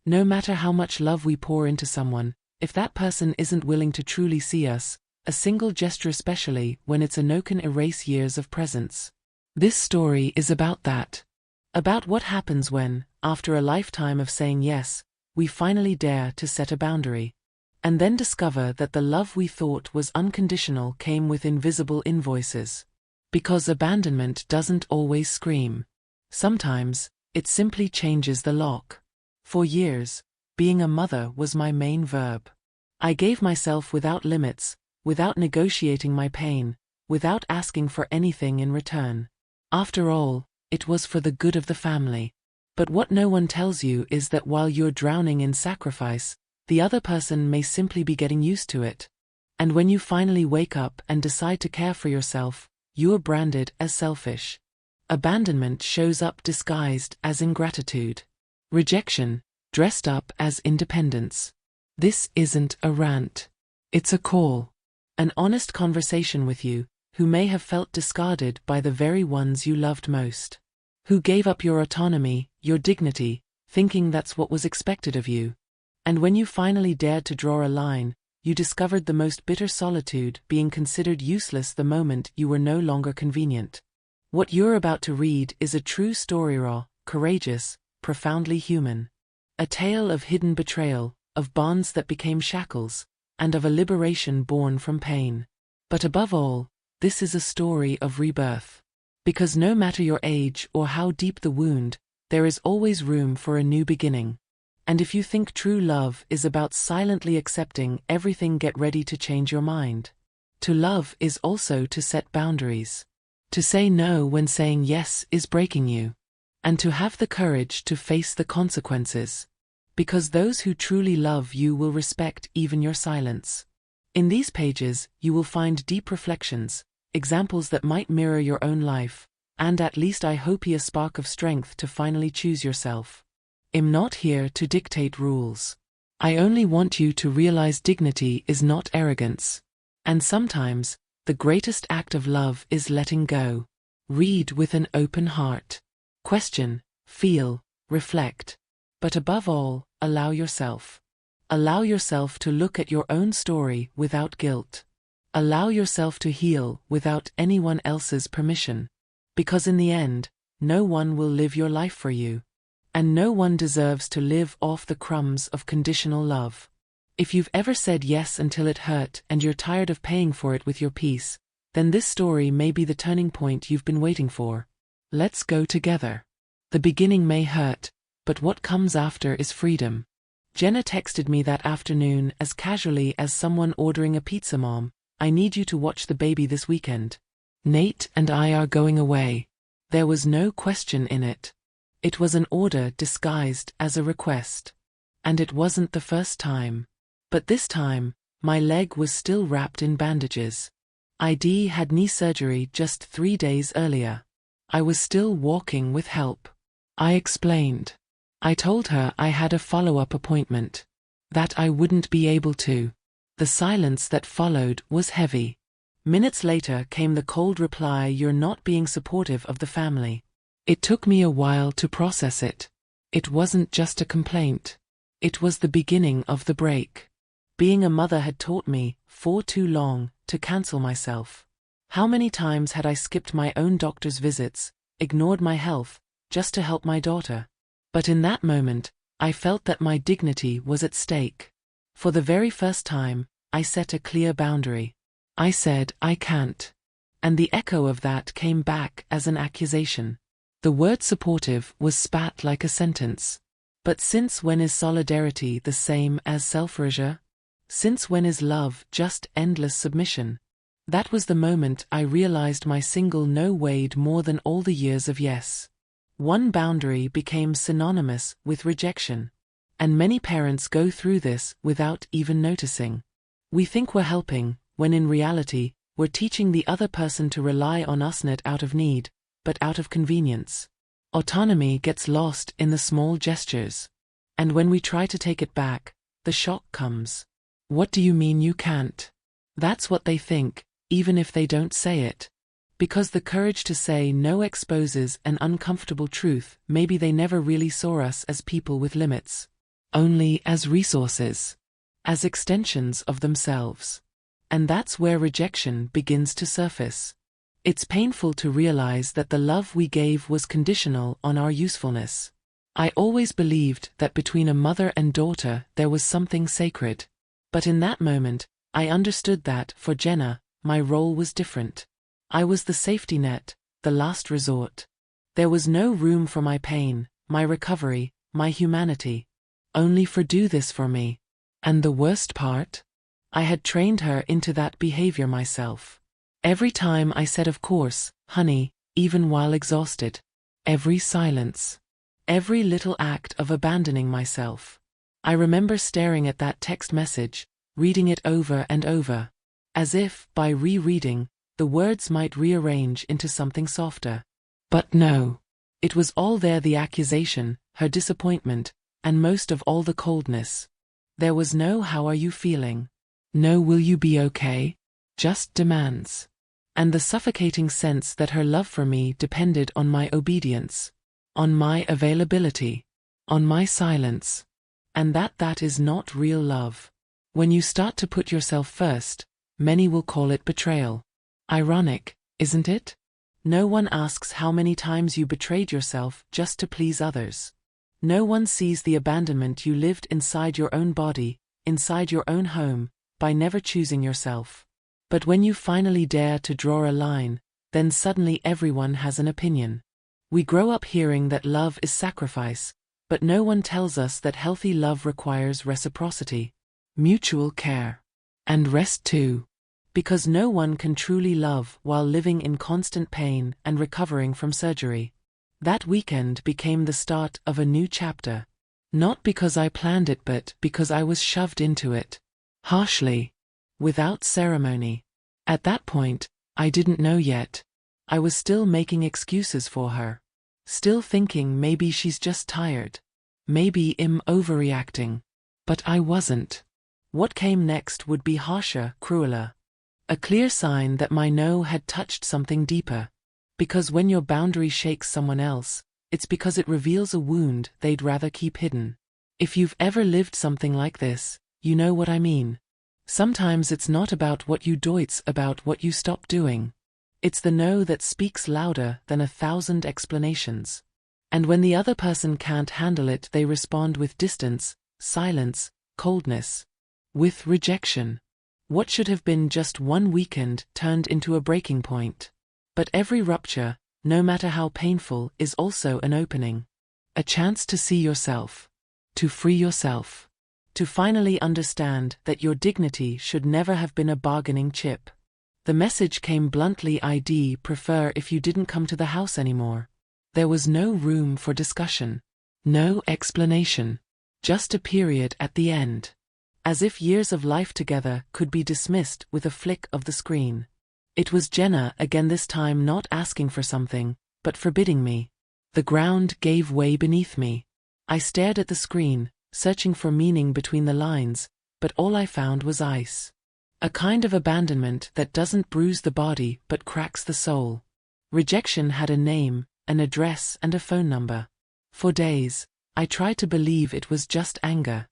No matter how much love we pour into someone, if that person isn't willing to truly see us, a single gesture, especially when it's a no, can erase years of presence. This story is about that. About what happens when, after a lifetime of saying yes, we finally dare to set a boundary. And then discover that the love we thought was unconditional came with invisible invoices. Because abandonment doesn't always scream. Sometimes, it simply changes the lock. For years, being a mother was my main verb. I gave myself without limits, without negotiating my pain, without asking for anything in return. After all, it was for the good of the family. But what no one tells you is that while you're drowning in sacrifice, the other person may simply be getting used to it. And when you finally wake up and decide to care for yourself, you're branded as selfish. Abandonment shows up disguised as ingratitude. Rejection, dressed up as independence. This isn't a rant. It's a call. An honest conversation with you, who may have felt discarded by the very ones you loved most. Who gave up your autonomy, your dignity, thinking that's what was expected of you. And when you finally dared to draw a line, you discovered the most bitter solitude, being considered useless the moment you were no longer convenient. What you're about to read is a true story, raw, courageous, profoundly human. A tale of hidden betrayal, of bonds that became shackles, and of a liberation born from pain. But above all, this is a story of rebirth. Because no matter your age or how deep the wound, there is always room for a new beginning. And if you think true love is about silently accepting everything, get ready to change your mind. To love is also to set boundaries. To say no when saying yes is breaking you. And to have the courage to face the consequences. Because those who truly love you will respect even your silence. In these pages, you will find deep reflections, examples that might mirror your own life, and at least I hope a spark of strength to finally choose yourself. I'm not here to dictate rules. I only want you to realize dignity is not arrogance. And sometimes, the greatest act of love is letting go. Read with an open heart. Question, feel, reflect. But above all, allow yourself. Allow yourself to look at your own story without guilt. Allow yourself to heal without anyone else's permission. Because in the end, no one will live your life for you. And no one deserves to live off the crumbs of conditional love. If you've ever said yes until it hurt and you're tired of paying for it with your peace, then this story may be the turning point you've been waiting for. Let's go together. The beginning may hurt, but what comes after is freedom. Jenna texted me that afternoon as casually as someone ordering a pizza. Mom, I need you to watch the baby this weekend. Nate and I are going away. There was no question in it. It was an order disguised as a request. And it wasn't the first time. But this time, my leg was still wrapped in bandages. ID had knee surgery just 3 days earlier. I was still walking with help. I explained. I told her I had a follow-up appointment. That I wouldn't be able to. The silence that followed was heavy. Minutes later came the cold reply, "You're not being supportive of the family." It took me a while to process it. It wasn't just a complaint. It was the beginning of the break. Being a mother had taught me, for too long, to cancel myself. How many times had I skipped my own doctor's visits, ignored my health, just to help my daughter? But in that moment, I felt that my dignity was at stake. For the very first time, I set a clear boundary. I said, "I can't." And the echo of that came back as an accusation. The word supportive was spat like a sentence. But since when is solidarity the same as self-erasure? Since when is love just endless submission? That was the moment I realized my single no weighed more than all the years of yes. One boundary became synonymous with rejection. And many parents go through this without even noticing. We think we're helping, when in reality, we're teaching the other person to rely on us not out of need, but out of convenience. Autonomy gets lost in the small gestures. And when we try to take it back, the shock comes. What do you mean you can't? That's what they think, even if they don't say it. Because the courage to say no exposes an uncomfortable truth. Maybe they never really saw us as people with limits. only as resources, as extensions of themselves. And that's where rejection begins to surface. It's painful to realize that the love we gave was conditional on our usefulness. I always believed that between a mother and daughter there was something sacred. But in that moment, I understood that, for Jenna, my role was different. I was the safety net, the last resort. There was no room for my pain, my recovery, my humanity. Only for do this for me. And the worst part? I had trained her into that behavior myself. Every time I said of course, honey, even while exhausted. Every silence. Every little act of abandoning myself. I remember staring at that text message, reading it over and over. As if, by rereading, the words might rearrange into something softer. But no. It was all there, the accusation, her disappointment, and most of all the coldness. There was no how are you feeling? No will you be okay? Just demands. And the suffocating sense that her love for me depended on my obedience, on my availability, on my silence. And that is not real love. When you start to put yourself first, many will call it betrayal. Ironic, isn't it? No one asks how many times you betrayed yourself just to please others. No one sees the abandonment you lived inside your own body, inside your own home, by never choosing yourself. But when you finally dare to draw a line, then suddenly everyone has an opinion. We grow up hearing that love is sacrifice, but no one tells us that healthy love requires reciprocity, mutual care, and rest too. Because no one can truly love while living in constant pain and recovering from surgery. That weekend became the start of a new chapter. Not because I planned it, but because I was shoved into it. Harshly. Without ceremony. At that point, I didn't know yet. I was still making excuses for her. Still thinking maybe she's just tired. Maybe I'm overreacting. But I wasn't. What came next would be harsher, crueler. A clear sign that my no had touched something deeper. Because when your boundary shakes someone else, it's because it reveals a wound they'd rather keep hidden. If you've ever lived something like this, you know what I mean. Sometimes it's not about what you do, it's about what you stop doing. It's the no that speaks louder than 1,000 explanations. And when the other person can't handle it, they respond with distance, silence, coldness. With rejection. What should have been just one weekend turned into a breaking point. But every rupture, no matter how painful, is also an opening. A chance to see yourself. To free yourself. To finally understand that your dignity should never have been a bargaining chip. The message came bluntly: I'd prefer if you didn't come to the house anymore. There was no room for discussion. No explanation. Just a period at the end. As if years of life together could be dismissed with a flick of the screen. It was Jenna again, this time not asking for something, but forbidding me. The ground gave way beneath me. I stared at the screen, searching for meaning between the lines, but all I found was ice. A kind of abandonment that doesn't bruise the body but cracks the soul. Rejection had a name, an address, and a phone number. For days, I tried to believe it was just anger.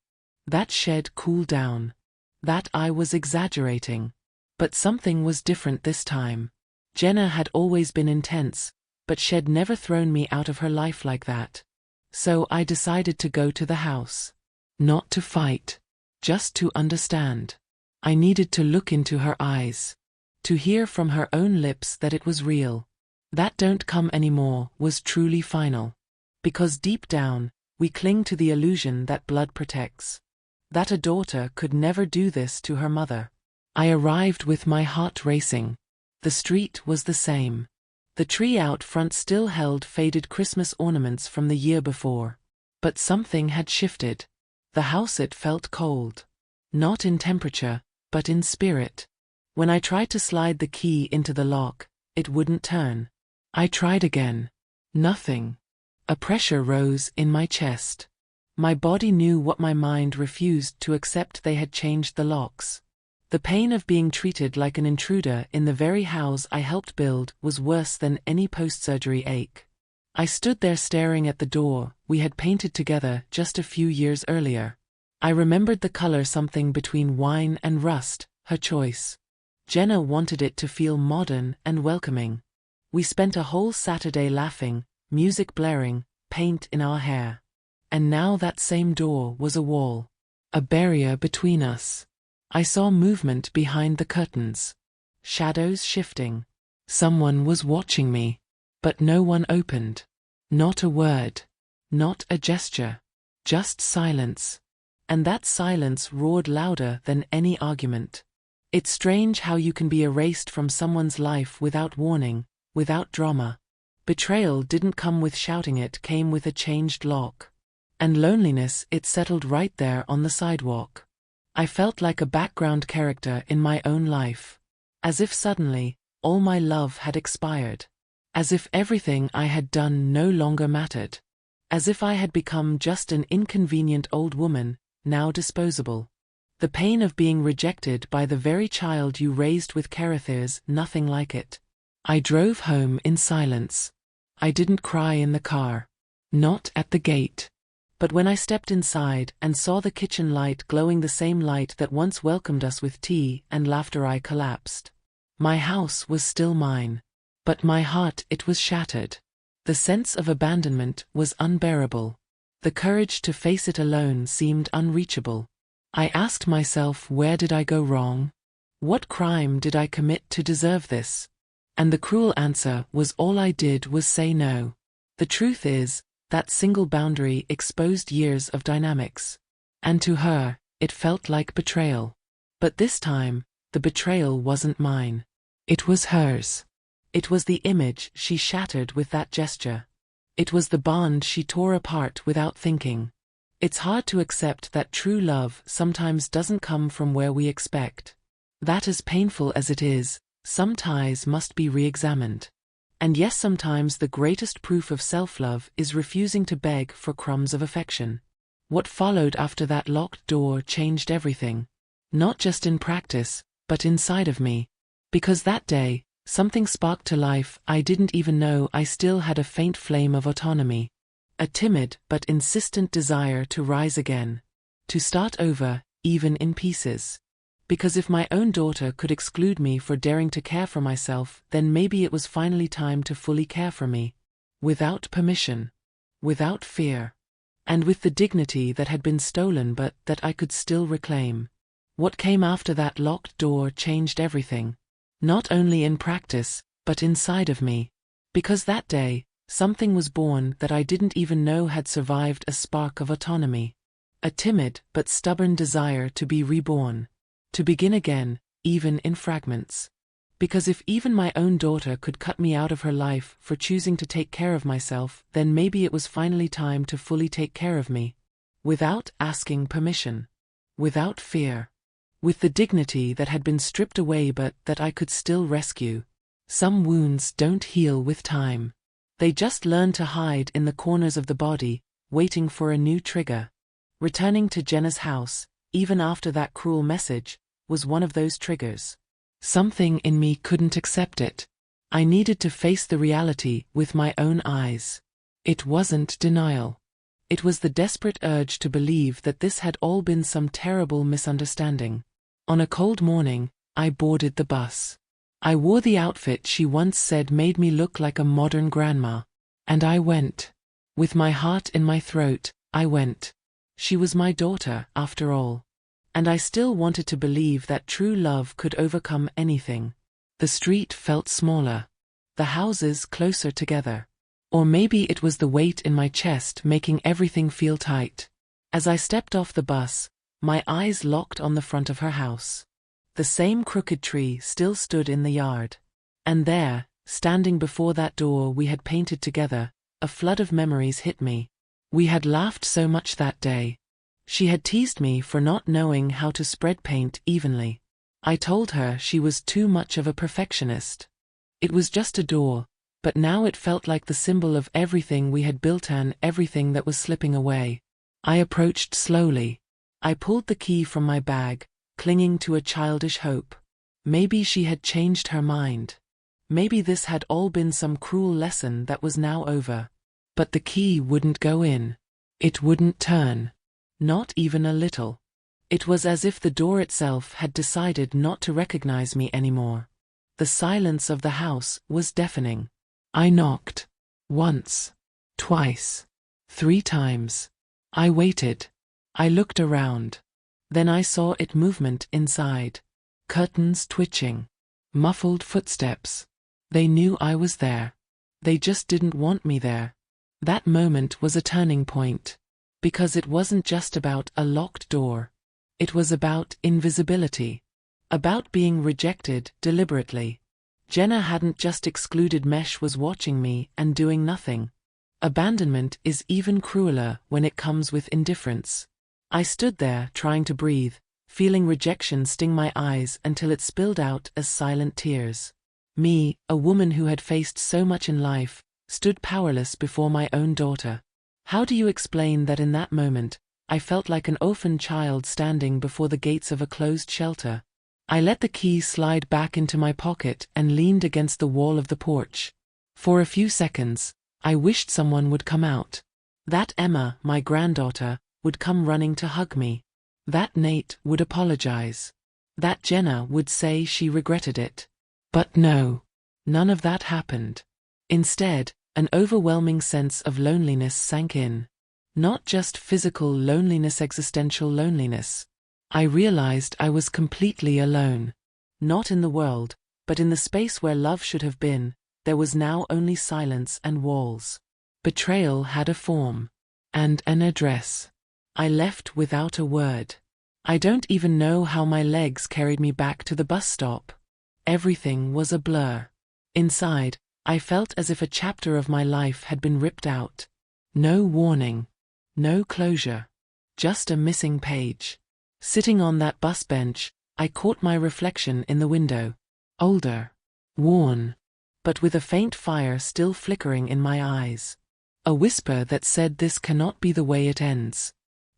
That shed cooled down. That I was exaggerating. But something was different this time. Jenna had always been intense, but she'd never thrown me out of her life like that. So I decided to go to the house. Not to fight. Just to understand. I needed to look into her eyes. To hear from her own lips that it was real. That don't come anymore was truly final. Because deep down, we cling to the illusion that blood protects. That a daughter could never do this to her mother. I arrived with my heart racing. The street was the same. The tree out front still held faded Christmas ornaments from the year before. But something had shifted. The house, it felt cold. Not in temperature, but in spirit. When I tried to slide the key into the lock, it wouldn't turn. I tried again. Nothing. A pressure rose in my chest. My body knew what my mind refused to accept. They had changed the locks. The pain of being treated like an intruder in the very house I helped build was worse than any post-surgery ache. I stood there staring at the door we had painted together just a few years earlier. I remembered the color, something between wine and rust, her choice. Jenna wanted it to feel modern and welcoming. We spent a whole Saturday laughing, music blaring, paint in our hair. And now that same door was a wall. A barrier between us. I saw movement behind the curtains. Shadows shifting. Someone was watching me. But no one opened. Not a word. Not a gesture. Just silence. And that silence roared louder than any argument. It's strange how you can be erased from someone's life without warning, without drama. Betrayal didn't come with shouting, it came with a changed lock. And loneliness, it settled right there on the sidewalk. I felt like a background character in my own life. As if suddenly, all my love had expired. As if everything I had done no longer mattered. As if I had become just an inconvenient old woman, now disposable. The pain of being rejected by the very child you raised with care, there's nothing like it. I drove home in silence. I didn't cry in the car. Not at the gate. But when I stepped inside and saw the kitchen light glowing, the same light that once welcomed us with tea and laughter, I collapsed. My house was still mine. But my heart, it was shattered. The sense of abandonment was unbearable. The courage to face it alone seemed unreachable. I asked myself, where did I go wrong? What crime did I commit to deserve this? And the cruel answer was, all I did was say no. The truth is, that single boundary exposed years of dynamics. And to her, it felt like betrayal. But this time, the betrayal wasn't mine. It was hers. It was the image she shattered with that gesture. It was the bond she tore apart without thinking. It's hard to accept that true love sometimes doesn't come from where we expect. That, as painful as it is, some ties must be re-examined. And yes, sometimes the greatest proof of self-love is refusing to beg for crumbs of affection. What followed after that locked door changed everything. Not just in practice, but inside of me. Because that day, something sparked to life. I didn't even know I still had a faint flame of autonomy. A timid but insistent desire to rise again. To start over, even in pieces. Because if my own daughter could exclude me for daring to care for myself, then maybe it was finally time to fully care for me. Without permission. Without fear. And with the dignity that had been stolen but that I could still reclaim. What came after that locked door changed everything. Not only in practice, but inside of me. Because that day, something was born that I didn't even know had survived, a spark of autonomy. A timid but stubborn desire to be reborn. To begin again, even in fragments. Because if even my own daughter could cut me out of her life for choosing to take care of myself, then maybe it was finally time to fully take care of me. Without asking permission. Without fear. With the dignity that had been stripped away but that I could still rescue. Some wounds don't heal with time. They just learn to hide in the corners of the body, waiting for a new trigger. Returning to Jenna's house, even after that cruel message, was one of those triggers. Something in me couldn't accept it. I needed to face the reality with my own eyes. It wasn't denial. It was the desperate urge to believe that this had all been some terrible misunderstanding. On a cold morning, I boarded the bus. I wore the outfit she once said made me look like a modern grandma. And I went. With my heart in my throat, I went. She was my daughter, after all. And I still wanted to believe that true love could overcome anything. The street felt smaller. The houses closer together. Or maybe it was the weight in my chest making everything feel tight. As I stepped off the bus, my eyes locked on the front of her house. The same crooked tree still stood in the yard. And there, standing before that door we had painted together, a flood of memories hit me. We had laughed so much that day. She had teased me for not knowing how to spread paint evenly. I told her she was too much of a perfectionist. It was just a door, but now it felt like the symbol of everything we had built and everything that was slipping away. I approached slowly. I pulled the key from my bag, clinging to a childish hope. Maybe she had changed her mind. Maybe this had all been some cruel lesson that was now over. But the key wouldn't go in. It wouldn't turn. Not even a little. It was as if the door itself had decided not to recognize me anymore. The silence of the house was deafening. I knocked. Once. Twice. 3 times. I waited. I looked around. Then I saw it movement inside. Curtains twitching. Muffled footsteps. They knew I was there. They just didn't want me there. That moment was a turning point. Because it wasn't just about a locked door. It was about invisibility. About being rejected deliberately. Jenna hadn't just excluded me, she was watching me and doing nothing. Abandonment is even crueler when it comes with indifference. I stood there trying to breathe, feeling rejection sting my eyes until it spilled out as silent tears. Me, a woman who had faced so much in life, stood powerless before my own daughter. How do you explain that in that moment, I felt like an orphan child standing before the gates of a closed shelter? I let the key slide back into my pocket and leaned against the wall of the porch. For a few seconds, I wished someone would come out. That Emma, my granddaughter, would come running to hug me. That Nate would apologize. That Jenna would say she regretted it. But no. None of that happened. Instead, an overwhelming sense of loneliness sank in. Not just physical loneliness, existential loneliness. I realized I was completely alone. Not in the world, but in the space where love should have been, there was now only silence and walls. Betrayal had a form. And an address. I left without a word. I don't even know how my legs carried me back to the bus stop. Everything was a blur. Inside, I felt as if a chapter of my life had been ripped out. No warning. No closure. Just a missing page. Sitting on that bus bench, I caught my reflection in the window. Older. Worn. But with a faint fire still flickering in my eyes. A whisper that said this cannot be the way it ends.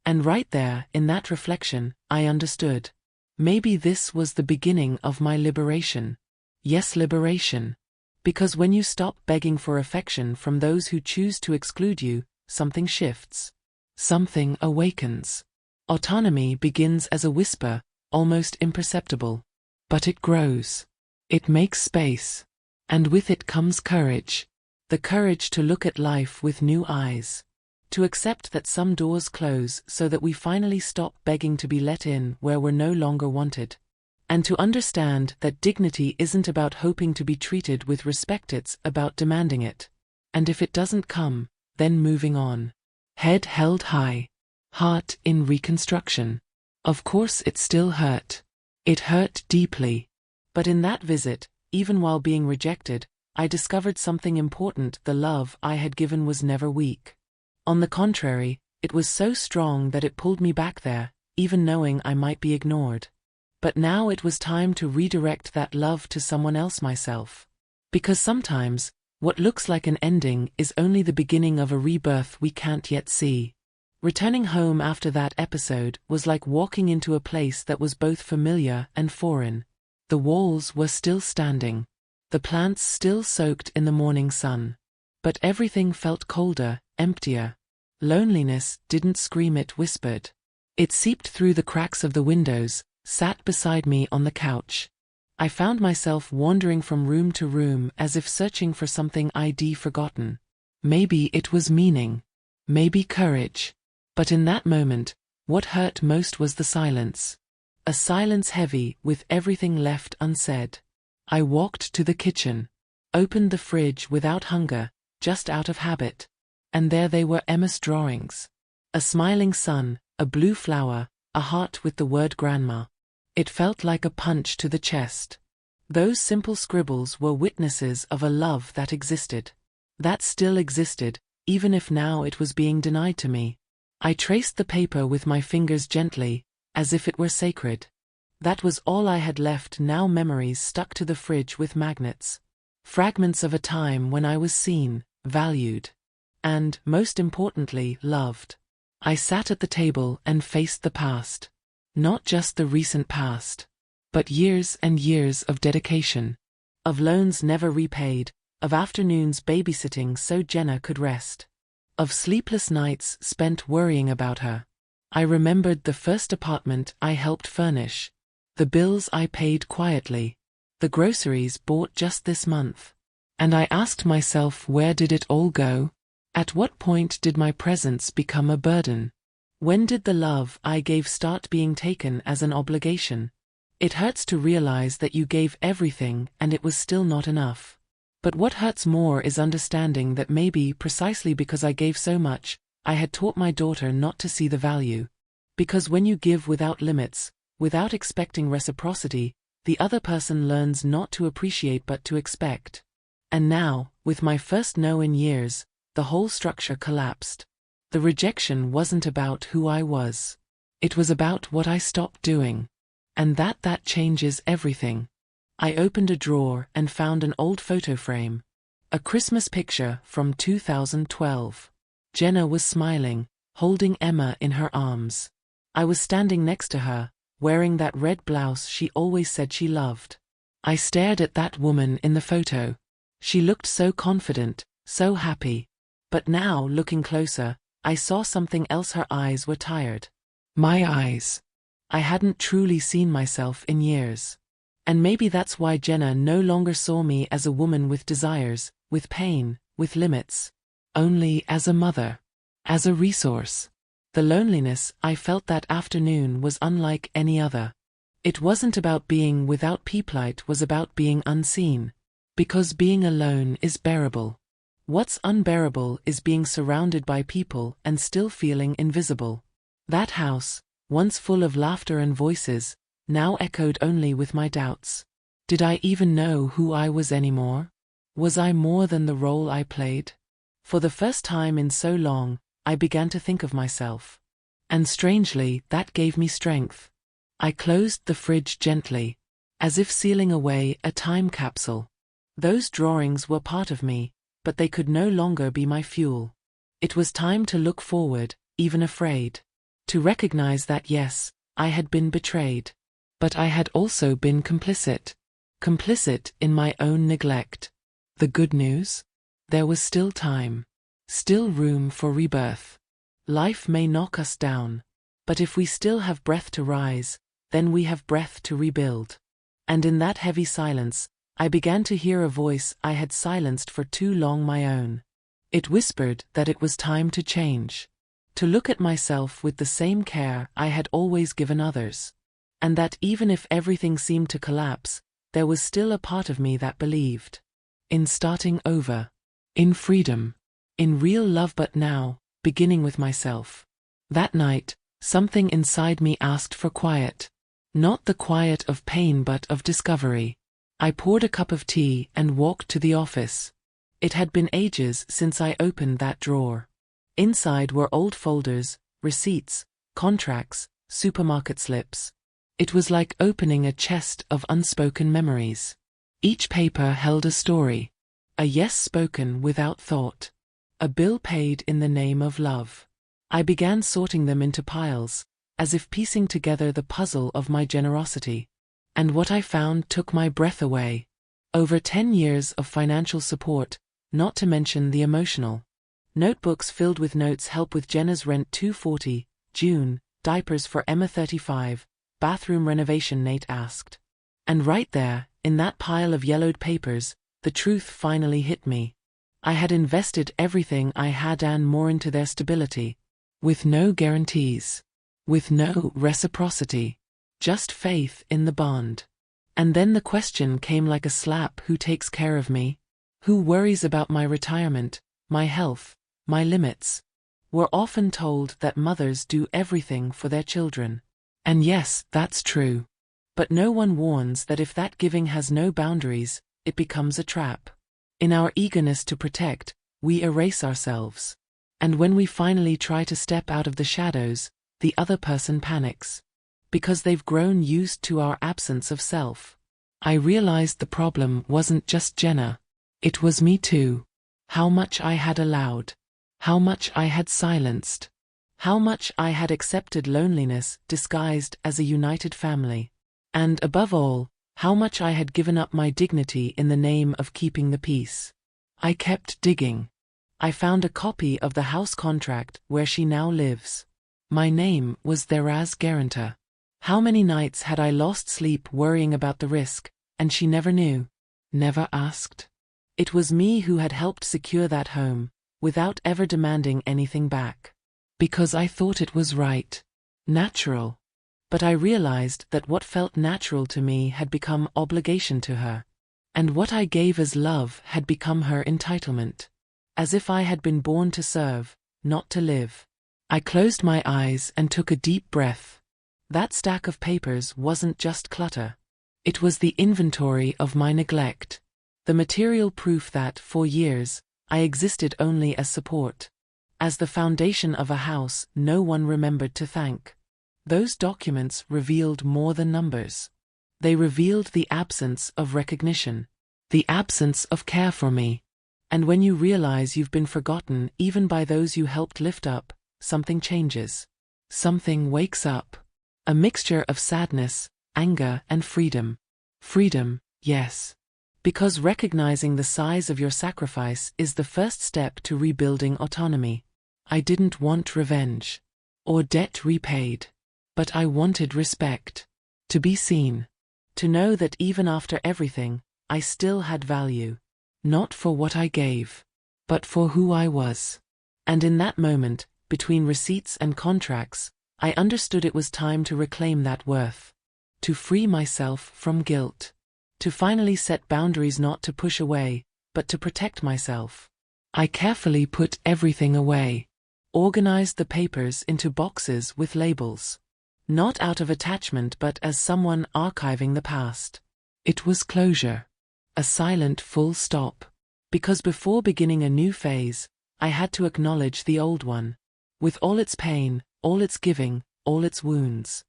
And right there, in that reflection, I understood. Maybe this was the beginning of my liberation. Yes, liberation. Because when you stop begging for affection from those who choose to exclude you, something shifts. Something awakens. Autonomy begins as a whisper, almost imperceptible. But it grows. It makes space. And with it comes courage. The courage to look at life with new eyes. To accept that some doors close so that we finally stop begging to be let in where we're no longer wanted. And to understand that dignity isn't about hoping to be treated with respect, it's about demanding it. And if it doesn't come, then moving on. Head held high. Heart in reconstruction. Of course it still hurt. It hurt deeply. But in that visit, even while being rejected, I discovered something important. The love I had given was never weak. On the contrary, it was so strong that it pulled me back there, even knowing I might be ignored. But now it was time to redirect that love to someone else, myself. Because sometimes, what looks like an ending is only the beginning of a rebirth we can't yet see. Returning home after that episode was like walking into a place that was both familiar and foreign. The walls were still standing. The plants still soaked in the morning sun. But everything felt colder, emptier. Loneliness didn't scream, it whispered. It seeped through the cracks of the windows, sat beside me on the couch. I found myself wandering from room to room as if searching for something I'd forgotten. Maybe it was meaning. Maybe courage. But in that moment, what hurt most was the silence. A silence heavy with everything left unsaid. I walked to the kitchen. Opened the fridge without hunger, just out of habit. And there they were, Emma's drawings. A smiling sun, a blue flower, a heart with the word grandma. It felt like a punch to the chest. Those simple scribbles were witnesses of a love that existed. That still existed, even if now it was being denied to me. I traced the paper with my fingers gently, as if it were sacred. That was all I had left now, memories stuck to the fridge with magnets. Fragments of a time when I was seen, valued. And, most importantly, loved. I sat at the table and faced the past. Not just the recent past. But years and years of dedication. Of loans never repaid, of afternoons babysitting so Jenna could rest. of sleepless nights spent worrying about her. I remembered the first apartment I helped furnish, the bills I paid quietly, the groceries bought just this month. And I asked myself, where did it all go? At what point did my presence become a burden? When did the love I gave start being taken as an obligation? It hurts to realize that you gave everything and it was still not enough. But what hurts more is understanding that maybe precisely because I gave so much, I had taught my daughter not to see the value. Because when you give without limits, without expecting reciprocity, the other person learns not to appreciate but to expect. And now, with my first no in years, the whole structure collapsed. The rejection wasn't about who I was. It was about what I stopped doing. And that changes everything. I opened a drawer and found an old photo frame. A Christmas picture from 2012. Jenna was smiling, holding Emma in her arms. I was standing next to her, wearing that red blouse she always said she loved. I stared at that woman in the photo. She looked so confident, so happy. But now, looking closer, I saw something else. Her eyes were tired. My eyes. I hadn't truly seen myself in years. And maybe that's why Jenna no longer saw me as a woman with desires, with pain, with limits. Only as a mother. As a resource. The loneliness I felt that afternoon was unlike any other. It wasn't about being without people, it was about being unseen. Because being alone is bearable. What's unbearable is being surrounded by people and still feeling invisible. That house, once full of laughter and voices, now echoed only with my doubts. Did I even know who I was anymore? Was I more than the role I played? For the first time in so long, I began to think of myself. And strangely, that gave me strength. I closed the fridge gently, as if sealing away a time capsule. Those drawings were part of me, but they could no longer be my fuel. It was time to look forward, even afraid. To recognize that yes, I had been betrayed. But I had also been complicit. Complicit in my own neglect. The good news? There was still time. Still room for rebirth. Life may knock us down. But if we still have breath to rise, then we have breath to rebuild. And in that heavy silence, I began to hear a voice I had silenced for too long, my own. It whispered that it was time to change. To look at myself with the same care I had always given others. And that even if everything seemed to collapse, there was still a part of me that believed. In starting over. In freedom. In real love, but now, beginning with myself. That night, something inside me asked for quiet. Not the quiet of pain but of discovery. I poured a cup of tea and walked to the office. It had been ages since I opened that drawer. Inside were old folders, receipts, contracts, supermarket slips. It was like opening a chest of unspoken memories. Each paper held a story. A yes spoken without thought. A bill paid in the name of love. I began sorting them into piles, as if piecing together the puzzle of my generosity. And what I found took my breath away. Over 10 years of financial support, not to mention the emotional. Notebooks filled with notes: help with Jenna's rent $240, June, diapers for Emma $35, bathroom renovation Nate asked. And right there, in that pile of yellowed papers, the truth finally hit me. I had invested everything I had and more into their stability. With no guarantees. With no reciprocity. Just faith in the bond. And then the question came like a slap: who takes care of me? Who worries about my retirement, my health, my limits? We're often told that mothers do everything for their children. And yes, that's true. But no one warns that if that giving has no boundaries, it becomes a trap. In our eagerness to protect, we erase ourselves. And when we finally try to step out of the shadows, the other person panics. Because they've grown used to our absence of self. I realized the problem wasn't just Jenna. It was me too. How much I had allowed. How much I had silenced. How much I had accepted loneliness disguised as a united family. And above all, how much I had given up my dignity in the name of keeping the peace. I kept digging. I found a copy of the house contract where she now lives. My name was there as guarantor. How many nights had I lost sleep worrying about the risk, and she never knew, never asked? It was me who had helped secure that home, without ever demanding anything back. Because I thought it was right. Natural. But I realized that what felt natural to me had become obligation to her. And what I gave as love had become her entitlement. As if I had been born to serve, not to live. I closed my eyes and took a deep breath. That stack of papers wasn't just clutter. It was the inventory of my neglect. The material proof that, for years, I existed only as support. As the foundation of a house no one remembered to thank. Those documents revealed more than numbers. They revealed the absence of recognition. The absence of care for me. And when you realize you've been forgotten even by those you helped lift up, something changes. Something wakes up. A mixture of sadness, anger, and freedom. Freedom, yes. Because recognizing the size of your sacrifice is the first step to rebuilding autonomy. I didn't want revenge. Or debt repaid. But I wanted respect. To be seen. To know that even after everything, I still had value. Not for what I gave. But for who I was. And in that moment, between receipts and contracts, I understood it was time to reclaim that worth. To free myself from guilt. To finally set boundaries, not to push away, but to protect myself. I carefully put everything away. Organized the papers into boxes with labels. Not out of attachment but as someone archiving the past. It was closure. A silent full stop. Because before beginning a new phase, I had to acknowledge the old one. With all its pain, all its giving, all its wounds.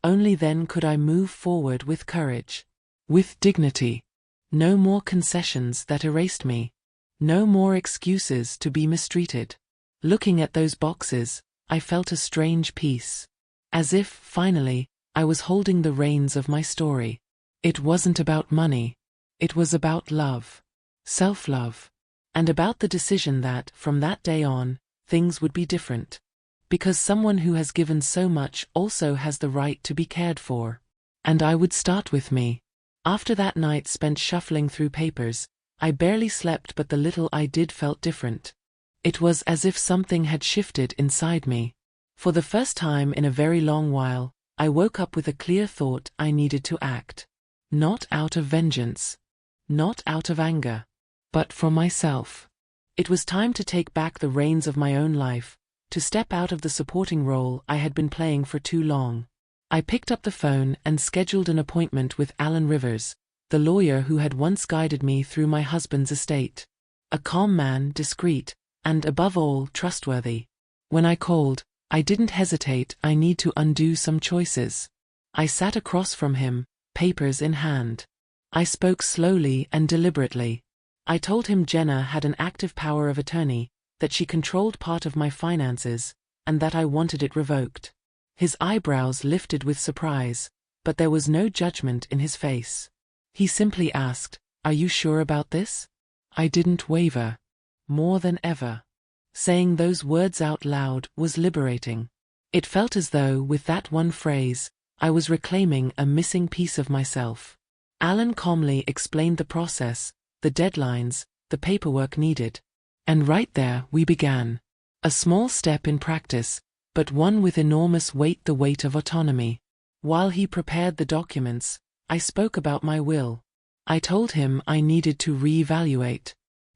Only then could I move forward with courage. With dignity. No more concessions that erased me. No more excuses to be mistreated. Looking at those boxes, I felt a strange peace. As if, finally, I was holding the reins of my story. It wasn't about money. It was about love. Self-love. And about the decision that, from that day on, things would be different. Because someone who has given so much also has the right to be cared for. And I would start with me. After that night spent shuffling through papers, I barely slept, but the little I did felt different. It was as if something had shifted inside me. For the first time in a very long while, I woke up with a clear thought: I needed to act. Not out of vengeance. Not out of anger. But for myself. It was time to take back the reins of my own life, to step out of the supporting role I had been playing for too long. I picked up the phone and scheduled an appointment with Alan Rivers, the lawyer who had once guided me through my husband's estate. A calm man, discreet, and above all, trustworthy. When I called, I didn't hesitate. I need to undo some choices. I sat across from him, papers in hand. I spoke slowly and deliberately. I told him Jenna had an active power of attorney, that she controlled part of my finances, and that I wanted it revoked. His eyebrows lifted with surprise, but there was no judgment in his face. He simply asked, "Are you sure about this?" I didn't waver. More than ever. Saying those words out loud was liberating. It felt as though, with that one phrase, I was reclaiming a missing piece of myself. Alan calmly explained the process, the deadlines, the paperwork needed. And right there we began. A small step in practice, but one with enormous weight, the weight of autonomy. While he prepared the documents, I spoke about my will. I told him I needed to reevaluate.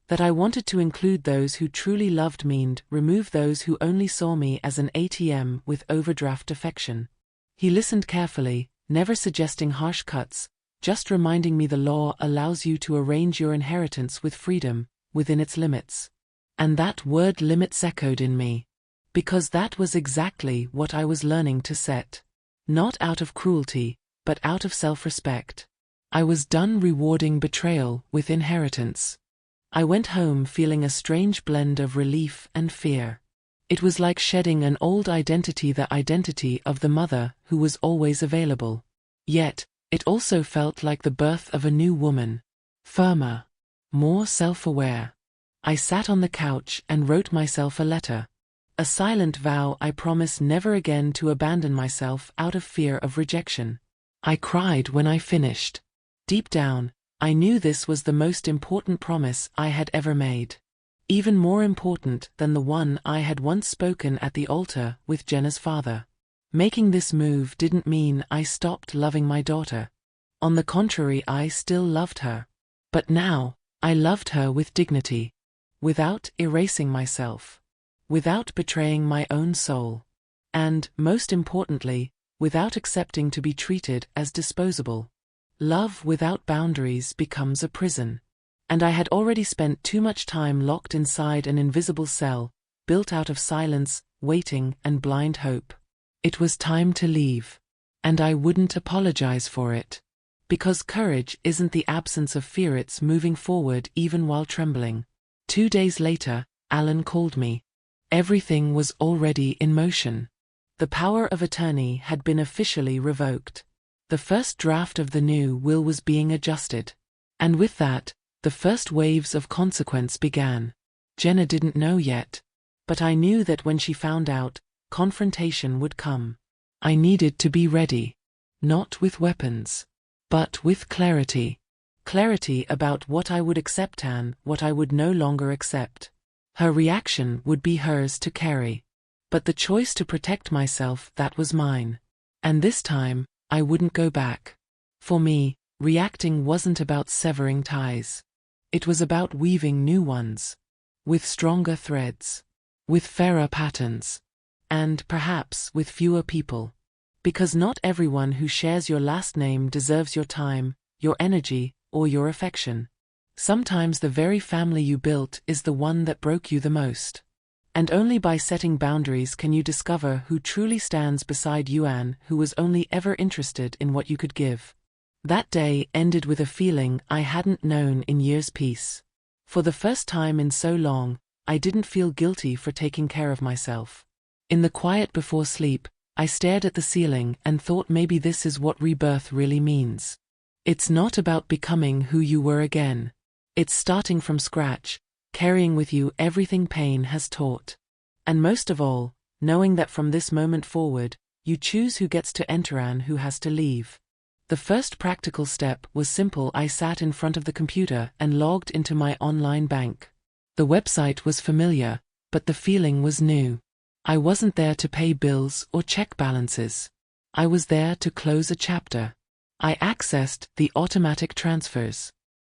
That I wanted to include those who truly loved me and remove those who only saw me as an ATM with overdraft affection. He listened carefully, never suggesting harsh cuts, just reminding me the law allows you to arrange your inheritance with freedom, within its limits. And that word limits echoed in me. Because that was exactly what I was learning to set. Not out of cruelty, but out of self-respect. I was done rewarding betrayal with inheritance. I went home feeling a strange blend of relief and fear. It was like shedding an old identity, the identity of the mother who was always available. Yet, it also felt like the birth of a new woman. Firmer. More self-aware. I sat on the couch and wrote myself a letter. A silent vow I promise never again to abandon myself out of fear of rejection. I cried when I finished. Deep down, I knew this was the most important promise I had ever made. Even more important than the one I had once spoken at the altar with Jenna's father. Making this move didn't mean I stopped loving my daughter. On the contrary, I still loved her. But now, I loved her with dignity. Without erasing myself. Without betraying my own soul. And, most importantly, without accepting to be treated as disposable. Love without boundaries becomes a prison. And I had already spent too much time locked inside an invisible cell, built out of silence, waiting, and blind hope. It was time to leave. And I wouldn't apologize for it. Because courage isn't the absence of fear, it's moving forward even while trembling. 2 days later, Alan called me. Everything was already in motion. The power of attorney had been officially revoked. The first draft of the new will was being adjusted. And with that, the first waves of consequence began. Jenna didn't know yet. But I knew that when she found out, confrontation would come. I needed to be ready. Not with weapons. But with clarity. Clarity about what I would accept and what I would no longer accept. Her reaction would be hers to carry. But the choice to protect myself, that was mine. And this time, I wouldn't go back. For me, reacting wasn't about severing ties. It was about weaving new ones. With stronger threads. With fairer patterns. And, perhaps, with fewer people. Because not everyone who shares your last name deserves your time, your energy, or your affection. Sometimes the very family you built is the one that broke you the most. And only by setting boundaries can you discover who truly stands beside you and who was only ever interested in what you could give. That day ended with a feeling I hadn't known in years. Peace. For the first time in so long, I didn't feel guilty for taking care of myself. In the quiet before sleep, I stared at the ceiling and thought maybe this is what rebirth really means. It's not about becoming who you were again. It's starting from scratch, carrying with you everything pain has taught. And most of all, knowing that from this moment forward, you choose who gets to enter and who has to leave. The first practical step was simple. I sat in front of the computer and logged into my online bank. The website was familiar, but the feeling was new. I wasn't there to pay bills or check balances. I was there to close a chapter. I accessed the automatic transfers.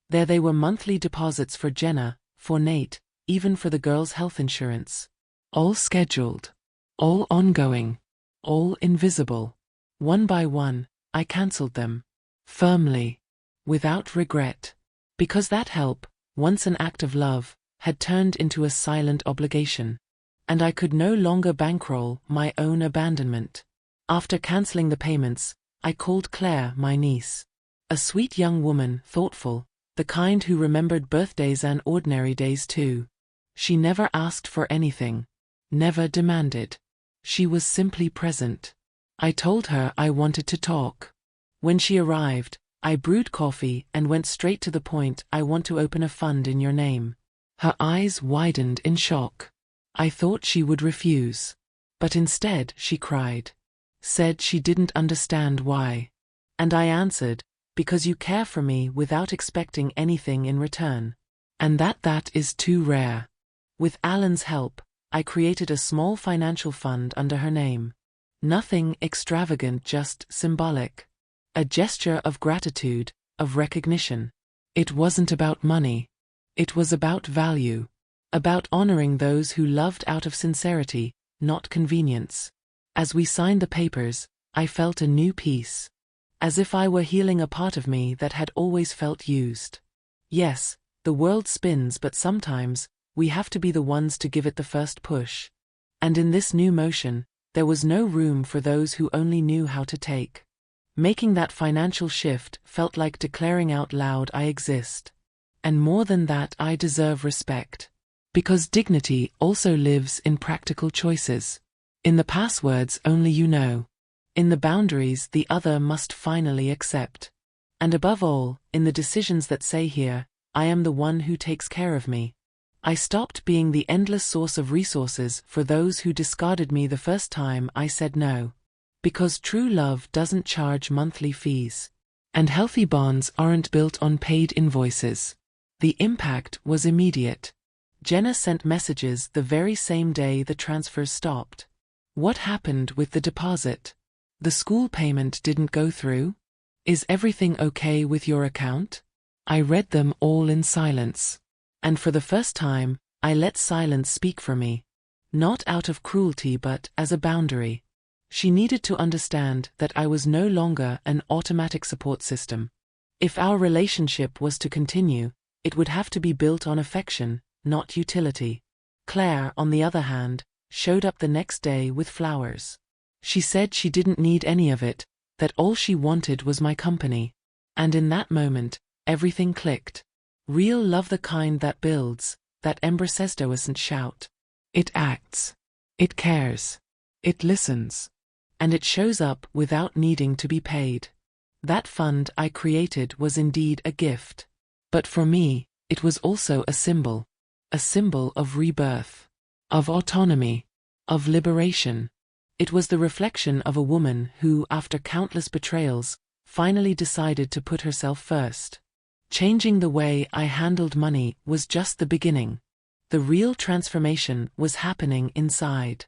There they were, monthly deposits for Jenna, for Nate, even for the girls' health insurance. All scheduled. All ongoing. All invisible. One by one, I cancelled them. Firmly. Without regret. Because that help, once an act of love, had turned into a silent obligation. And I could no longer bankroll my own abandonment. After cancelling the payments, I called Claire, my niece. A sweet young woman, thoughtful, the kind who remembered birthdays and ordinary days too. She never asked for anything. Never demanded. She was simply present. I told her I wanted to talk. When she arrived, I brewed coffee and went straight to the point. I want to open a fund in your name. Her eyes widened in shock. I thought she would refuse. But instead she cried. Said she didn't understand why. And I answered, because you care for me without expecting anything in return. And that is too rare. With Alan's help, I created a small financial fund under her name. Nothing extravagant, just symbolic. A gesture of gratitude, of recognition. It wasn't about money. It was about value. About honoring those who loved out of sincerity, not convenience. As we signed the papers, I felt a new peace. As if I were healing a part of me that had always felt used. Yes, the world spins, but sometimes, we have to be the ones to give it the first push. And in this new motion, there was no room for those who only knew how to take. Making that financial shift felt like declaring out loud, I exist. And more than that, I deserve respect. Because dignity also lives in practical choices. In the passwords only you know. In the boundaries the other must finally accept. And above all, in the decisions that say here, I am the one who takes care of me. I stopped being the endless source of resources for those who discarded me the first time I said no. Because true love doesn't charge monthly fees. And healthy bonds aren't built on paid invoices. The impact was immediate. Jenna sent messages the very same day the transfers stopped. What happened with the deposit? The school payment didn't go through? Is everything okay with your account? I read them all in silence. And for the first time, I let silence speak for me. Not out of cruelty but as a boundary. She needed to understand that I was no longer an automatic support system. If our relationship was to continue, it would have to be built on affection, not utility. Claire, on the other hand, showed up the next day with flowers. She said she didn't need any of it, that all she wanted was my company. And in that moment, everything clicked. Real love, the kind that builds, that embraces doesn't shout. It acts. It cares. It listens. And it shows up without needing to be paid. That fund I created was indeed a gift. But for me, it was also a symbol. A symbol of rebirth. Of autonomy. Of liberation. It was the reflection of a woman who, after countless betrayals, finally decided to put herself first. Changing the way I handled money was just the beginning. The real transformation was happening inside.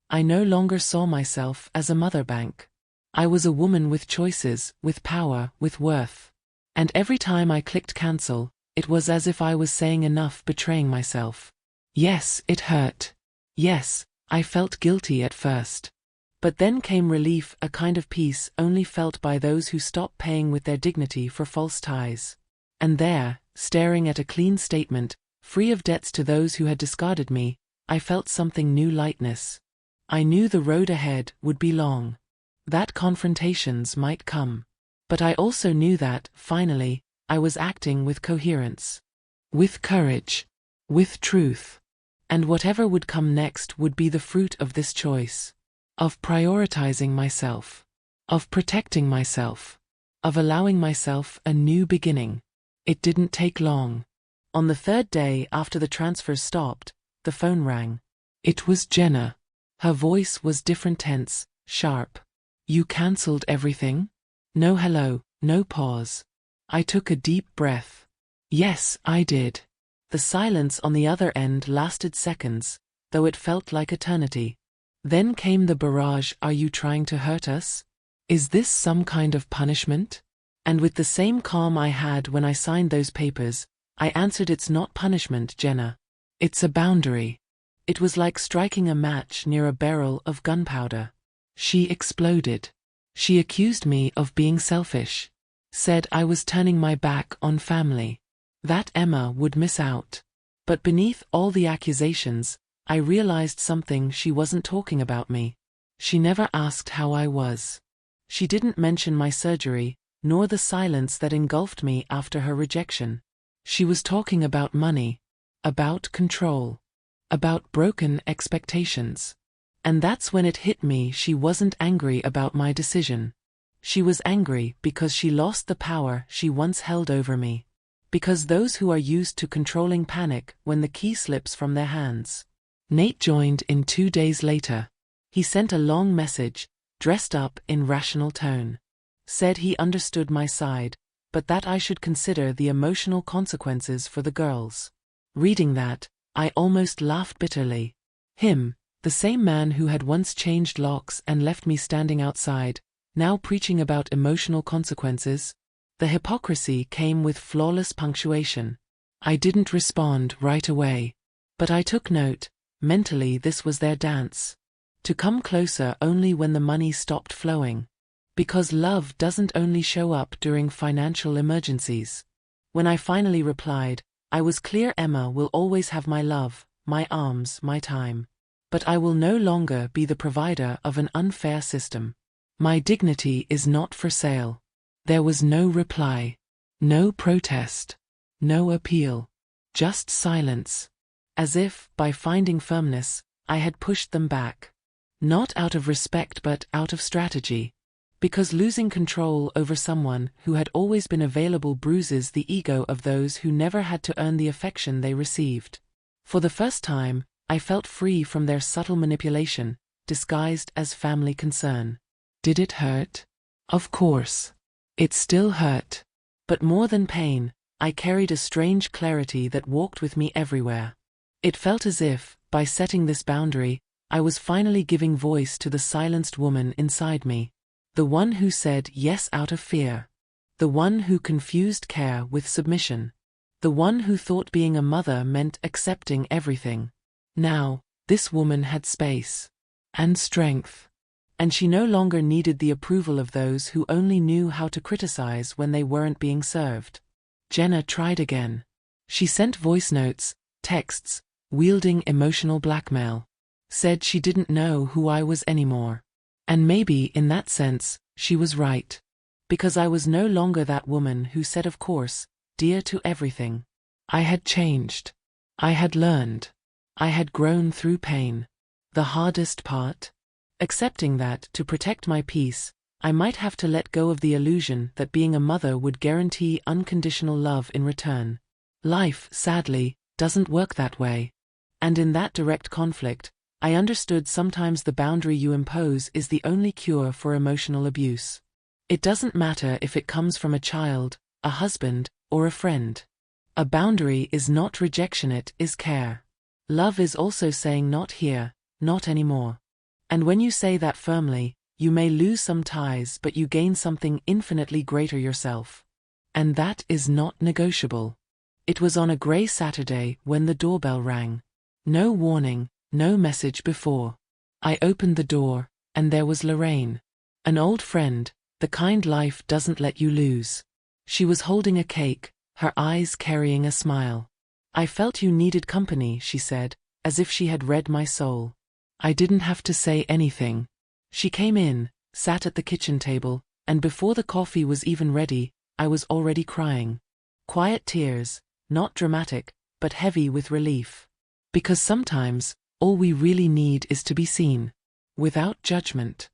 I no longer saw myself as a mother bank. I was a woman with choices, with power, with worth. And every time I clicked cancel, it was as if I was saying enough, betraying myself. Yes, it hurt. Yes, I felt guilty at first. But then came relief, a kind of peace only felt by those who stop paying with their dignity for false ties. And there, staring at a clean statement, free of debts to those who had discarded me, I felt something new: lightness. I knew the road ahead would be long. That confrontations might come. But I also knew that, finally, I was acting with coherence. With courage. With truth. And whatever would come next would be the fruit of this choice. Of prioritizing myself. Of protecting myself. Of allowing myself a new beginning. It didn't take long. On the third day after the transfers stopped, the phone rang. It was Jenna. Her voice was different, tense, sharp. You cancelled everything? No hello, no pause. I took a deep breath. Yes, I did. The silence on the other end lasted seconds, though it felt like eternity. Then came the barrage: Are you trying to hurt us? Is this some kind of punishment? And with the same calm I had when I signed those papers, I answered, It's not punishment, Jenna. It's a boundary. It was like striking a match near a barrel of gunpowder. She exploded. She accused me of being selfish. Said I was turning my back on family. That Emma would miss out. But beneath all the accusations, I realized something: she wasn't talking about me. She never asked how I was. She didn't mention my surgery, nor the silence that engulfed me after her rejection. She was talking about money. About control. About broken expectations. And that's when it hit me: she wasn't angry about my decision. She was angry because she lost the power she once held over me. Because those who are used to controlling panic when the key slips from their hands. Nate joined in 2 days later. He sent a long message, dressed up in rational tone. Said he understood my side, but that I should consider the emotional consequences for the girls. Reading that, I almost laughed bitterly. Him, the same man who had once changed locks and left me standing outside, now preaching about emotional consequences? The hypocrisy came with flawless punctuation. I didn't respond right away. But I took note. Mentally, this was their dance. To come closer only when the money stopped flowing. Because love doesn't only show up during financial emergencies. When I finally replied, I was clear: Emma will always have my love, my arms, my time. But I will no longer be the provider of an unfair system. My dignity is not for sale. There was no reply. No protest. No appeal. Just silence. As if, by finding firmness, I had pushed them back. Not out of respect but out of strategy. Because losing control over someone who had always been available bruises the ego of those who never had to earn the affection they received. For the first time, I felt free from their subtle manipulation, disguised as family concern. Did it hurt? Of course. It still hurt. But more than pain, I carried a strange clarity that walked with me everywhere. It felt as if, by setting this boundary, I was finally giving voice to the silenced woman inside me. The one who said yes out of fear. The one who confused care with submission. The one who thought being a mother meant accepting everything. Now, this woman had space. And strength. And she no longer needed the approval of those who only knew how to criticize when they weren't being served. Jenna tried again. She sent voice notes, texts, wielding emotional blackmail. Said she didn't know who I was anymore. And maybe, in that sense, she was right. Because I was no longer that woman who said of course, dear to everything. I had changed. I had learned. I had grown through pain. The hardest part? Accepting that, to protect my peace, I might have to let go of the illusion that being a mother would guarantee unconditional love in return. Life, sadly, doesn't work that way. And in that direct conflict, I understood sometimes the boundary you impose is the only cure for emotional abuse. It doesn't matter if it comes from a child, a husband, or a friend. A boundary is not rejection, it is care. Love is also saying not here, not anymore. And when you say that firmly, you may lose some ties but you gain something infinitely greater yourself. And that is not negotiable. It was on a grey Saturday when the doorbell rang. No warning, no message before. I opened the door, and there was Lorraine. An old friend, the kind life doesn't let you lose. She was holding a cake, her eyes carrying a smile. I felt you needed company, she said, as if she had read my soul. I didn't have to say anything. She came in, sat at the kitchen table, and before the coffee was even ready, I was already crying. Quiet tears, not dramatic, but heavy with relief. Because sometimes, all we really need is to be seen. Without judgment.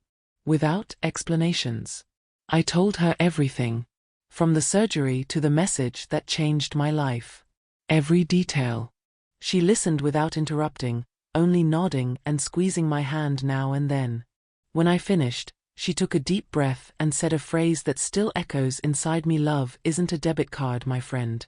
Without explanations. I told her everything. From the surgery to the message that changed my life. Every detail. She listened without interrupting, only nodding and squeezing my hand now and then. When I finished, she took a deep breath and said a phrase that still echoes inside me: love isn't a debit card, my friend.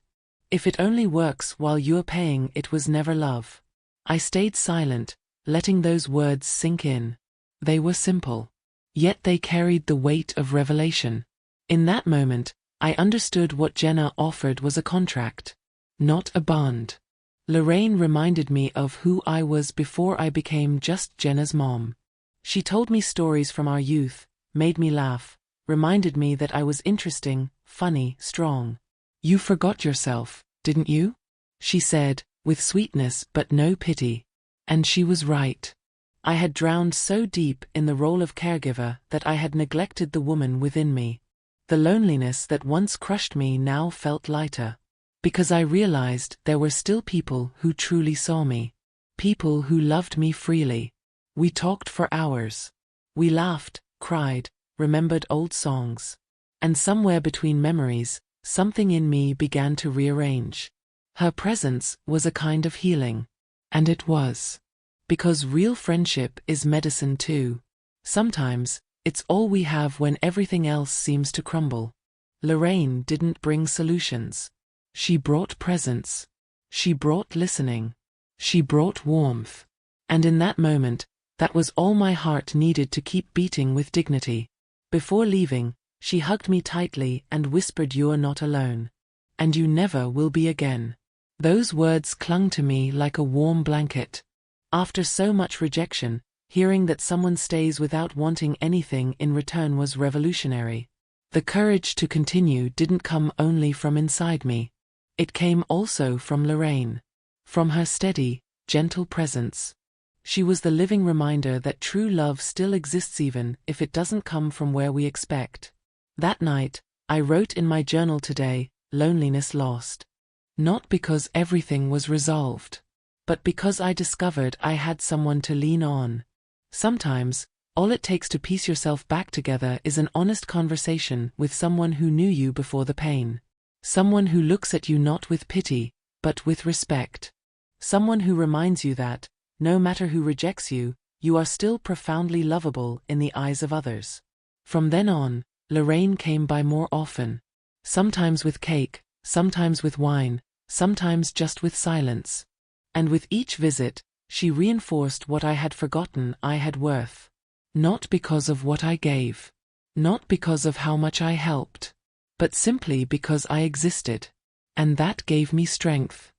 If it only works while you're paying, it was never love. I stayed silent, letting those words sink in. They were simple. Yet they carried the weight of revelation. In that moment, I understood what Jenna offered was a contract. Not a bond. Lorraine reminded me of who I was before I became just Jenna's mom. She told me stories from our youth, made me laugh, reminded me that I was interesting, funny, strong. You forgot yourself, didn't you? She said, with sweetness but no pity. And she was right. I had drowned so deep in the role of caregiver that I had neglected the woman within me. The loneliness that once crushed me now felt lighter. Because I realized there were still people who truly saw me. People who loved me freely. We talked for hours. We laughed, cried, remembered old songs. And somewhere between memories, something in me began to rearrange. Her presence was a kind of healing. And it was. Because real friendship is medicine too. Sometimes, it's all we have when everything else seems to crumble. Lorraine didn't bring solutions. She brought presence. She brought listening. She brought warmth. And in that moment, that was all my heart needed to keep beating with dignity. Before leaving, she hugged me tightly and whispered, "You're not alone. And you never will be again." Those words clung to me like a warm blanket. After so much rejection, hearing that someone stays without wanting anything in return was revolutionary. The courage to continue didn't come only from inside me. It came also from Lorraine. From her steady, gentle presence. She was the living reminder that true love still exists even if it doesn't come from where we expect. That night, I wrote in my journal today, "Loneliness lost." Not because everything was resolved, but because I discovered I had someone to lean on. Sometimes, all it takes to piece yourself back together is an honest conversation with someone who knew you before the pain. Someone who looks at you not with pity, but with respect. Someone who reminds you that, no matter who rejects you, you are still profoundly lovable in the eyes of others. From then on, Lorraine came by more often. Sometimes with cake, sometimes with wine, sometimes just with silence. And with each visit, she reinforced what I had forgotten I had worth. Not because of what I gave. Not because of how much I helped. But simply because I existed. And that gave me strength.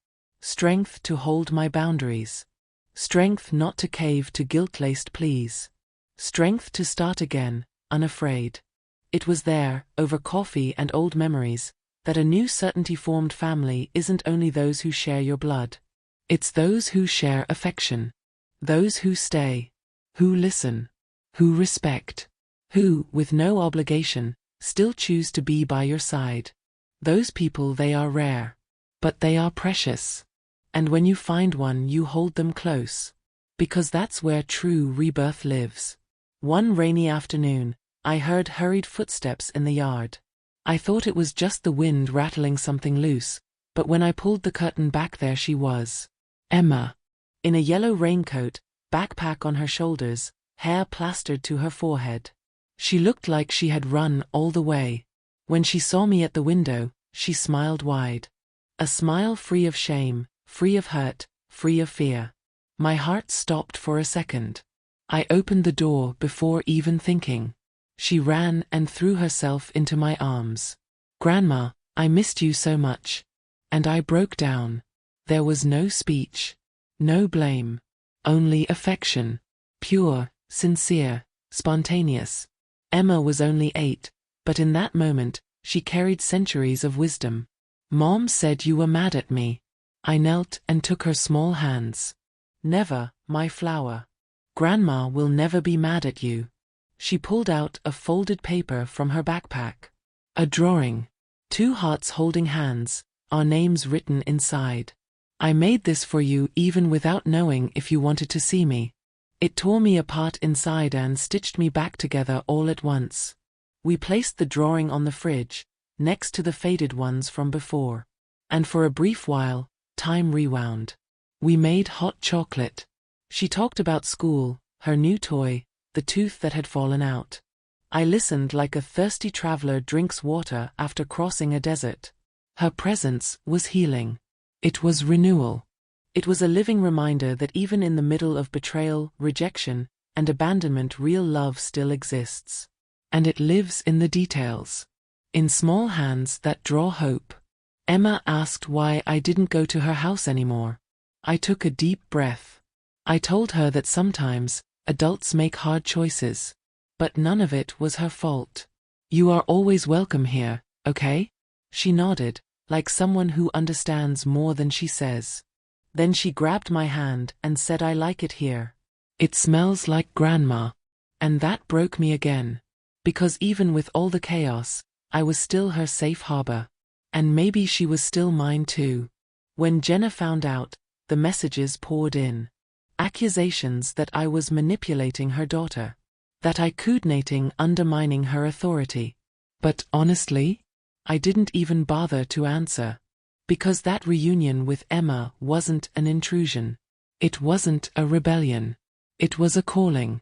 Strength to hold my boundaries. Strength not to cave to guilt-laced pleas. Strength to start again, unafraid. It was there, over coffee and old memories, that a new certainty formed. Family isn't only those who share your blood. It's those who share affection. Those who stay. Who listen. Who respect. Who, with no obligation, still choose to be by your side. Those people, they are rare. But they are precious. And when you find one, you hold them close. Because that's where true rebirth lives. One rainy afternoon, I heard hurried footsteps in the yard. I thought it was just the wind rattling something loose, but when I pulled the curtain back, there she was. Emma. In a yellow raincoat, backpack on her shoulders, hair plastered to her forehead. She looked like she had run all the way. When she saw me at the window, she smiled wide. A smile free of shame, free of hurt, free of fear. My heart stopped for a second. I opened the door before even thinking. She ran and threw herself into my arms. "Grandma, I missed you so much." And I broke down. There was no speech. No blame. Only affection. Pure, sincere, spontaneous. Emma was only 8, but in that moment, she carried centuries of wisdom. "Mom said you were mad at me." I knelt and took her small hands. "Never, my flower. Grandma will never be mad at you." She pulled out a folded paper from her backpack. A drawing. 2 hearts holding hands, our names written inside. "I made this for you even without knowing if you wanted to see me." It tore me apart inside and stitched me back together all at once. We placed the drawing on the fridge, next to the faded ones from before. And for a brief while, time rewound. We made hot chocolate. She talked about school, her new toy, the tooth that had fallen out. I listened like a thirsty traveler drinks water after crossing a desert. Her presence was healing. It was renewal. It was a living reminder that even in the middle of betrayal, rejection, and abandonment, real love still exists. And it lives in the details. In small hands that draw hope. Emma asked why I didn't go to her house anymore. I took a deep breath. I told her that sometimes, adults make hard choices. But none of it was her fault. "You are always welcome here, okay?" She nodded, like someone who understands more than she says. Then she grabbed my hand and said, "I like it here. It smells like Grandma." And that broke me again. Because even with all the chaos, I was still her safe harbor. And maybe she was still mine too. When Jenna found out, the messages poured in. Accusations that I was manipulating her daughter. That I coordinating, undermining her authority. But honestly, I didn't even bother to answer. Because that reunion with Emma wasn't an intrusion. It wasn't a rebellion. It was a calling.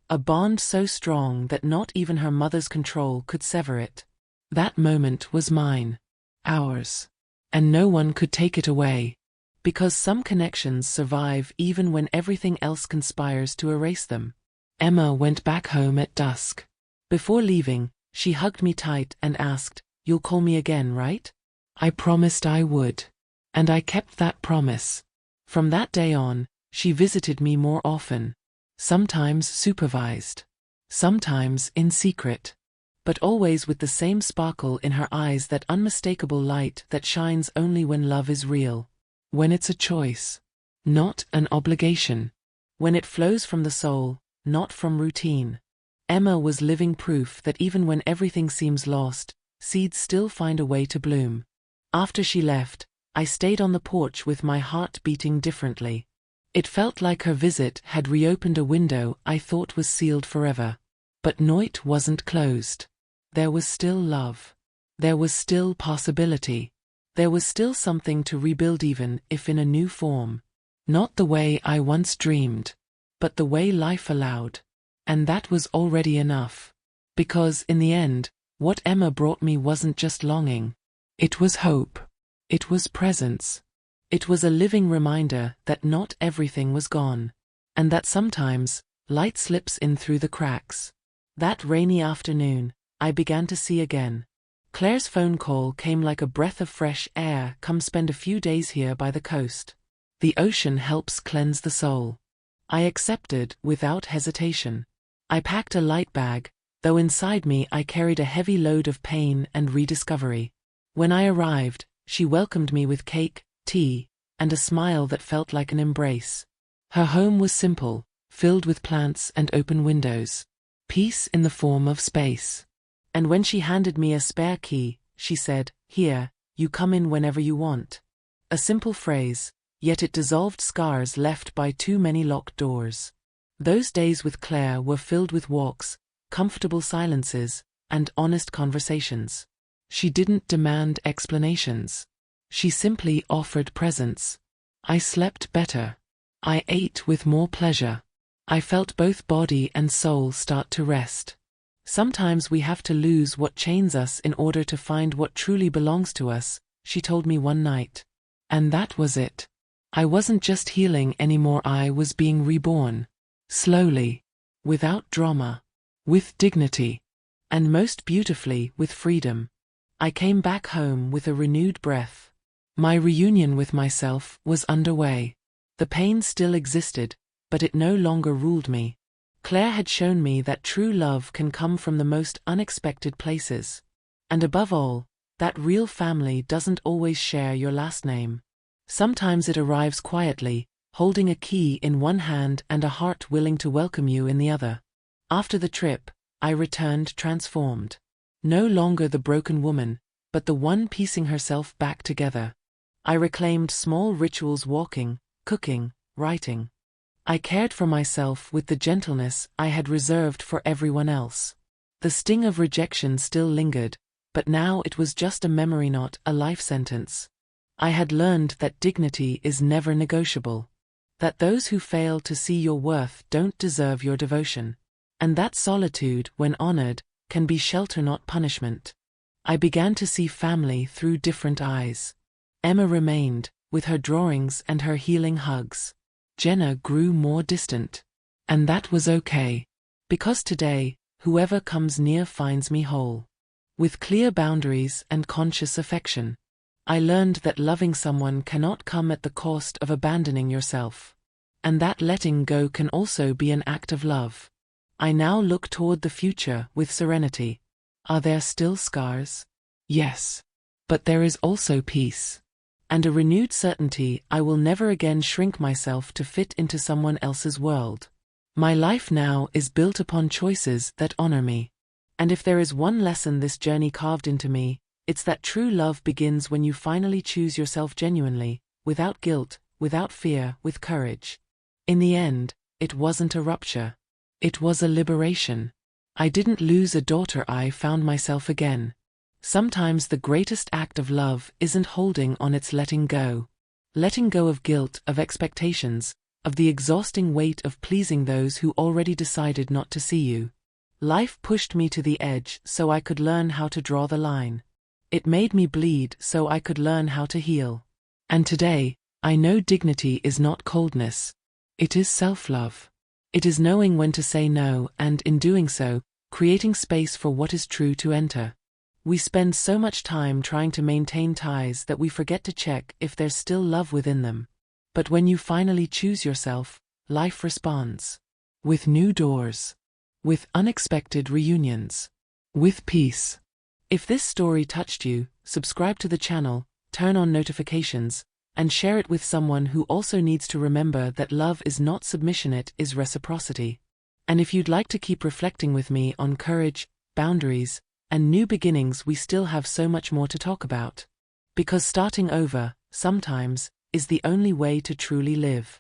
A bond so strong that not even her mother's control could sever it. That moment was mine. Ours. And no one could take it away. Because some connections survive even when everything else conspires to erase them. Emma went back home at dusk. Before leaving, she hugged me tight and asked, "You'll call me again, right?" I promised I would. And I kept that promise. From that day on, she visited me more often. Sometimes supervised. Sometimes in secret. But always with the same sparkle in her eyes, that unmistakable light that shines only when love is real. When it's a choice. Not an obligation. When it flows from the soul, not from routine. Emma was living proof that even when everything seems lost, seeds still find a way to bloom. After she left, I stayed on the porch with my heart beating differently. It felt like her visit had reopened a window I thought was sealed forever. But Noit wasn't closed. There was still love. There was still possibility. There was still something to rebuild, even if in a new form. Not the way I once dreamed, but the way life allowed. And that was already enough. Because, in the end, what Emma brought me wasn't just longing. It was hope. It was presence. It was a living reminder that not everything was gone. And that sometimes, light slips in through the cracks. That rainy afternoon, I began to see again. Claire's phone call came like a breath of fresh air. Come spend a few days here by the coast. The ocean helps cleanse the soul. I accepted without hesitation. I packed a light bag, though inside me I carried a heavy load of pain and rediscovery. When I arrived, she welcomed me with cake, tea, and a smile that felt like an embrace. Her home was simple, filled with plants and open windows. Peace in the form of space. And when she handed me a spare key, she said, "Here, you come in whenever you want." A simple phrase, yet it dissolved scars left by too many locked doors. Those days with Claire were filled with walks, comfortable silences, and honest conversations. She didn't demand explanations. She simply offered presence. I slept better. I ate with more pleasure. I felt both body and soul start to rest. Sometimes we have to lose what chains us in order to find what truly belongs to us, she told me one night. And that was it. I wasn't just healing anymore, I was being reborn. Slowly. Without drama. With dignity. And most beautifully, with freedom. I came back home with a renewed breath. My reunion with myself was underway. The pain still existed, but it no longer ruled me. Claire had shown me that true love can come from the most unexpected places. And above all, that real family doesn't always share your last name. Sometimes it arrives quietly, holding a key in one hand and a heart willing to welcome you in the other. After the trip, I returned transformed. No longer the broken woman, but the one piecing herself back together. I reclaimed small rituals: walking, cooking, writing. I cared for myself with the gentleness I had reserved for everyone else. The sting of rejection still lingered, but now it was just a memory, not a life sentence. I had learned that dignity is never negotiable. That those who fail to see your worth don't deserve your devotion. And that solitude, when honored, can be shelter, not punishment. I began to see family through different eyes. Emma remained, with her drawings and her healing hugs. Jenna grew more distant. And that was okay. Because today, whoever comes near finds me whole. With clear boundaries and conscious affection. I learned that loving someone cannot come at the cost of abandoning yourself. And that letting go can also be an act of love. I now look toward the future with serenity. Are there still scars? Yes. But there is also peace. And a renewed certainty I will never again shrink myself to fit into someone else's world. My life now is built upon choices that honor me. And if there is one lesson this journey carved into me, it's that true love begins when you finally choose yourself genuinely, without guilt, without fear, with courage. In the end, it wasn't a rupture. It was a liberation. I didn't lose a daughter, I found myself again. Sometimes the greatest act of love isn't holding on, it's letting go. Letting go of guilt, of expectations, of the exhausting weight of pleasing those who already decided not to see you. Life pushed me to the edge so I could learn how to draw the line. It made me bleed so I could learn how to heal. And today, I know dignity is not coldness. It is self-love. It is knowing when to say no and, in doing so, creating space for what is true to enter. We spend so much time trying to maintain ties that we forget to check if there's still love within them. But when you finally choose yourself, life responds. With new doors. With unexpected reunions. With peace. If this story touched you, subscribe to the channel, turn on notifications, and share it with someone who also needs to remember that love is not submission, it is reciprocity. And if you'd like to keep reflecting with me on courage, boundaries, and new beginnings, we still have so much more to talk about. Because starting over, sometimes, is the only way to truly live.